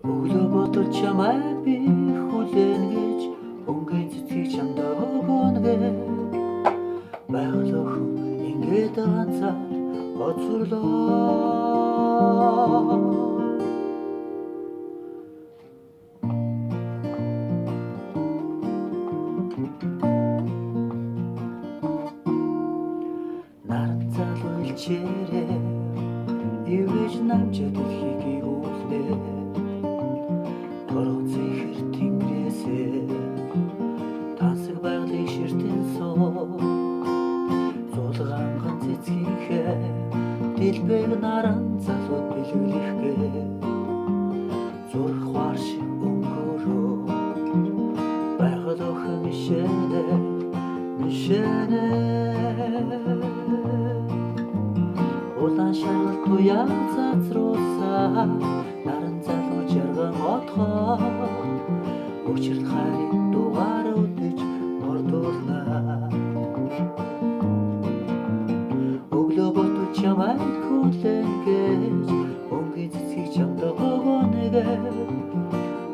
Өглөө бодол чамайг би хүлээн гэж өнгийн цэцгийг чамдаа өгнө гэ байгаль охин ингээд ганцаар хоцорлоо. Наран залуу илчээрээ ивэж намжаа дэлхийг игүүлнэ. Торгон зэхэр тэнгэрээсээ тансаг байгалыг ширтэн суу. Зулгаанган цэцгийнхээ дэлбэг наран залууд бэлгэлэхгээ зурх хвар шиг өнгөрөө байгаль охин мишэнэ улаан шаргал туяа цацруулсан наран залуу жарган отхоо өчрөл хайрын дугаар өдөж мордуулна. Өглөө ботвол чамайг хүлээн гэж өнгийн цэцгийг чамдаа өгнө гэ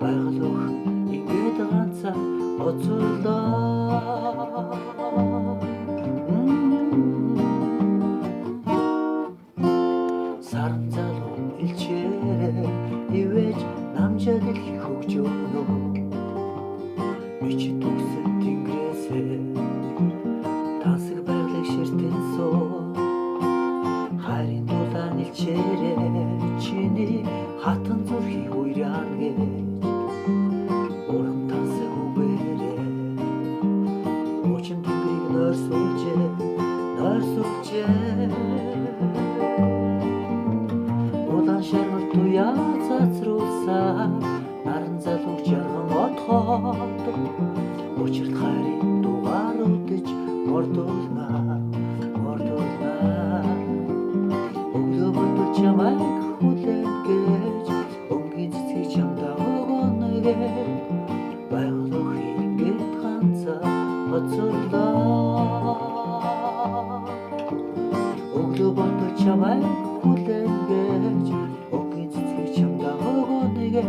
байгаль охин ингээд ганцаар хоцорлоо. Саран залуу илчээрээ ивэж намжаа дэлхийг хөгж өгнө. Бичид үгсэн тэнгэрээсээ тансаг байгалыг ширтэн суу. Хайрын дулаан илчээрээ чиний хатан зүрхийг уйрaan гэж урам тансаг үгээрээ өчим тэнгэрийг нойрсуулжээ. Улаан шаргал туяа цацруулсан наран залуу жарган отхоод өчрөл хайрын дугаар өдөж мордуулна. Өглөө ботвол чамайг хүлээн гэж өнгийн цэцгийг чамдаа өгнө гэ байгаль охин ингээд ганцаар хоцорлоо. Өглөө ботвол чамайг хүлээн гэж өнгийн цэцгийг чамдаа өгнө гэ